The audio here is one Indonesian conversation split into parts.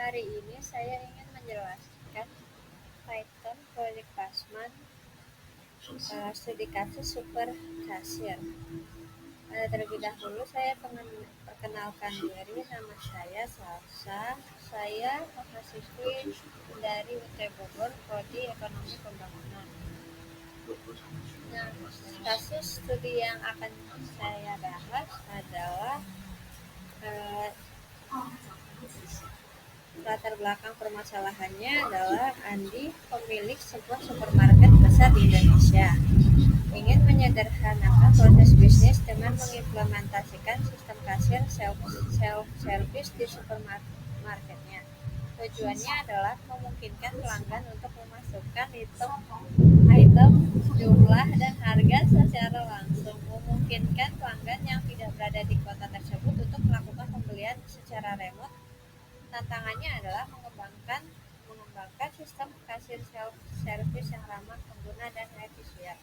Hari ini saya ingin menjelaskan Python Project Passman, studi kasus super kasir. Terlebih dahulu saya perkenalkan diri, nama saya Salsa. Saya mahasiswi dari UT Bogor, Prodi Ekonomi Pembangunan. Nah, kasus studi yang akan saya bahas adalah latar belakang permasalahannya adalah Andi, pemilik sebuah supermarket besar di Indonesia, ingin menyederhanakan proses bisnis dengan mengimplementasikan sistem kasir self-service di supermarketnya. Tujuannya adalah memungkinkan pelanggan untuk memasukkan item, jumlah, dan harga secara langsung, memungkinkan pelanggan yang tidak berada di kota tersebut untuk melakukan pembelian secara remote. Tantangannya adalah mengembangkan sistem kasir self-service yang ramah pengguna dan efisien.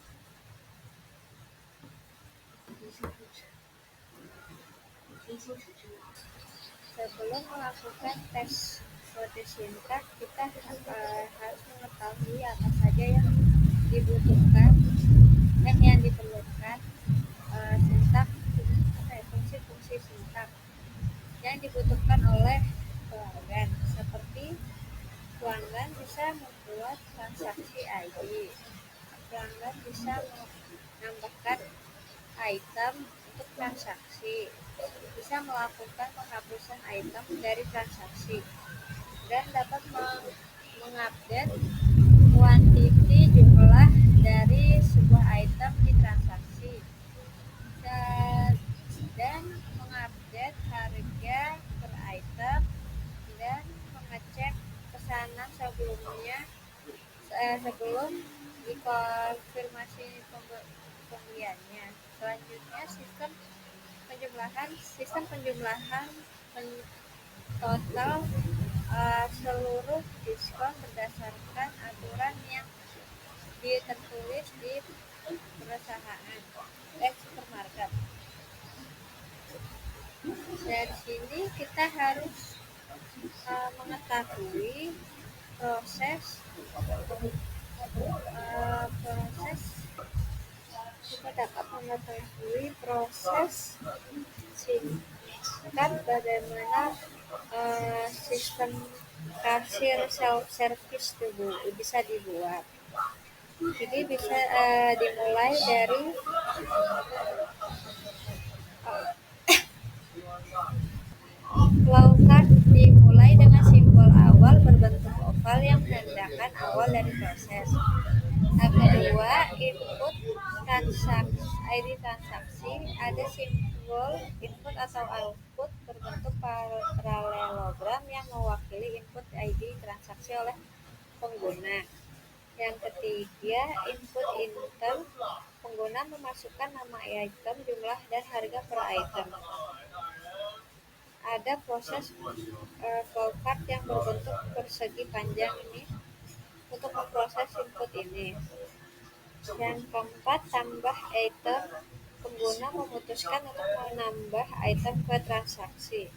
Sebelum melakukan tes kode sintak, kita harus mengetahui apa saja yang diperlukan sintak, fungsi-fungsi sintak yang dibutuhkan oleh pelanggan, seperti pelanggan bisa membuat transaksi ID, pelanggan bisa menambahkan item untuk transaksi, bisa melakukan penghapusan item dari transaksi, dan dapat mengupdate quantity jumlah dari sebuah item di transaksi, dan mengupdate harga per item, dan mengecek pesanan sebelum dikonfirmasi pembeliannya. Selanjutnya, sistem penjumlahan total seluruh diskon berdasarkan aturan yang tertulis di perusahaan supermarket. Dari sini kita harus mengetahui proses singkat bagaimana sistem kasir self-service bisa dibuat. Jadi bisa dimulai dari flowchart, dimulai dengan simbol awal berbentuk oval yang menandakan awal dari proses. Tahap kedua, input ID transaksi, ada simbol input atau output berbentuk paralelogram yang mewakili input ID transaksi oleh pengguna. Yang ketiga, input item, pengguna memasukkan nama item, jumlah, dan harga per item. Ada proses flowchart yang berbentuk persegi panjang ini untuk memproses input ini. Yang keempat, tambah item, pengguna memutuskan untuk menambah item ke transaksi.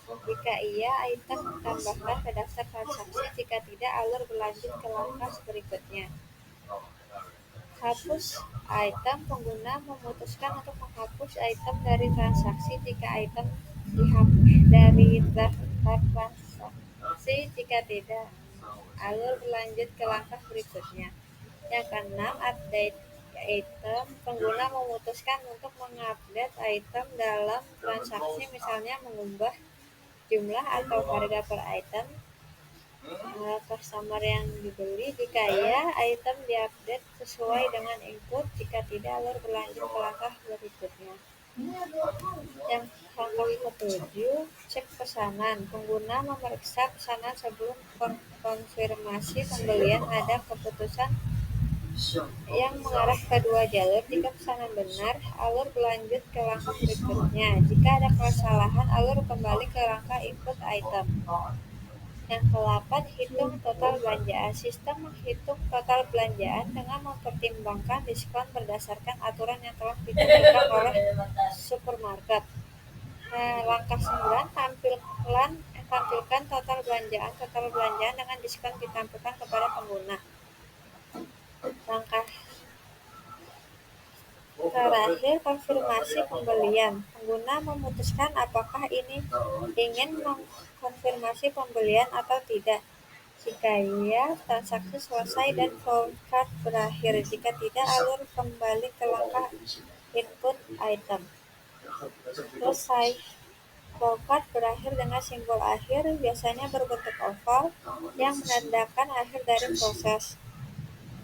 Jika iya, item ditambahkan ke daftar transaksi. Jika tidak, alur berlanjut ke langkah berikutnya. Hapus item, pengguna memutuskan untuk menghapus item dari transaksi jika item dihapus dari daftar transaksi. Jika tidak, alur berlanjut ke langkah berikutnya. Yang keenam, update item, pengguna memutuskan untuk mengupdate item dalam transaksi, misalnya mengubah jumlah atau harga per item customer yang dibeli. Jika ya, item diupdate sesuai dengan input. Jika tidak, alur berlanjut ke langkah berikutnya. Yang langkah ketujuh, cek pesanan, pengguna memeriksa pesanan sebelum konfirmasi pembelian. Ada keputusan yang mengarah ke dua jalur. Jika pesanan benar, alur berlanjut ke langkah berikutnya. Jika ada kesalahan, alur kembali ke langkah input item. Yang ke-8, hitung total belanjaan. Sistem menghitung total belanjaan dengan mempertimbangkan diskon berdasarkan aturan yang telah ditentukan oleh supermarket. Langkah 9, tampilkan total belanjaan dengan diskon ditampilkan kepada pengguna. Langkah terakhir, konfirmasi pembelian. Pengguna memutuskan apakah ini ingin mengkonfirmasi pembelian atau tidak. Jika iya, transaksi selesai dan flowcard berakhir. Jika tidak, alur kembali ke langkah input item. Selesai. Flowcard berakhir dengan simbol akhir, biasanya berbentuk oval, yang menandakan akhir dari proses.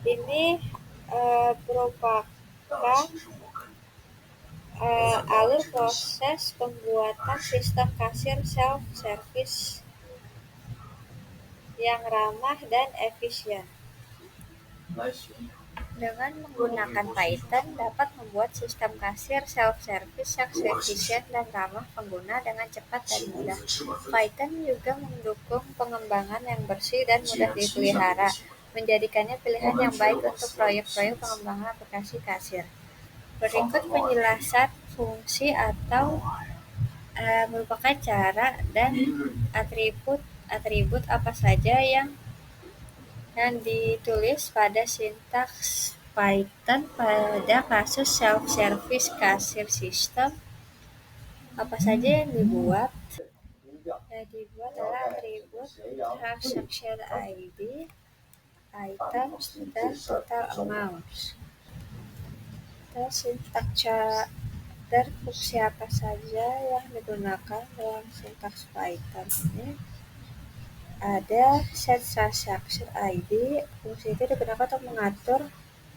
Ini merupakan alur proses pembuatan sistem kasir self-service yang ramah dan efisien. Dengan menggunakan Python, dapat membuat sistem kasir self-service yang efisien dan ramah pengguna dengan cepat dan mudah. Python juga mendukung pengembangan yang bersih dan mudah dipelihara, menjadikannya pilihan yang baik untuk proyek-proyek pengembangan aplikasi kasir. Berikut penjelasan fungsi atau merupakan cara dan atribut apa saja yang ditulis pada sintaks Python pada kasus self-service kasir system. Apa saja yang dibuat? Yang dibuat adalah atribut transaction ID, items, dan total amounts. Terus sintaks dan fungsi apa saja yang digunakan dalam sintaks Python ini? Ada set transaction ID. Fungsi itu digunakan untuk mengatur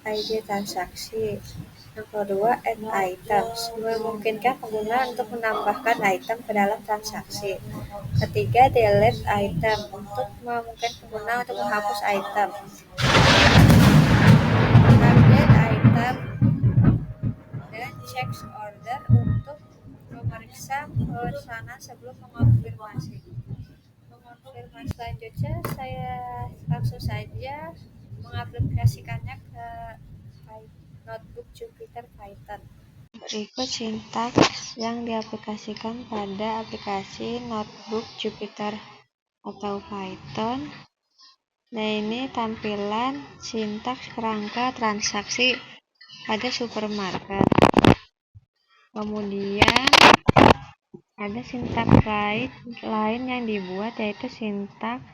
ID transaksi. Yang kedua, add items, memungkinkan pengguna untuk menambahkan item ke dalam transaksi. Ketiga, delete item, untuk memungkinkan pengguna untuk menghapus item. Update item dan check order, untuk memeriksa pesanan sebelum mengonfirmasi. Selanjutnya saya langsung saja mengaplikasikannya ke notebook Jupyter Python. Berikut sintaks yang diaplikasikan pada aplikasi notebook Jupyter atau Python. Nah, ini tampilan sintaks kerangka transaksi pada supermarket. Kemudian ada sintaks lain yang dibuat, yaitu sintaks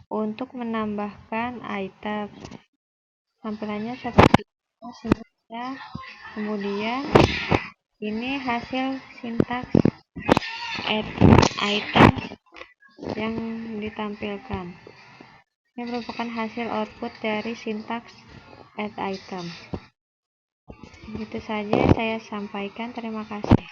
untuk menambahkan item. Tampilannya seperti sintaksnya. Kemudian ini hasil sintaks add item yang ditampilkan. Ini merupakan hasil output dari sintaks add item. Begitu saja saya sampaikan. Terima kasih.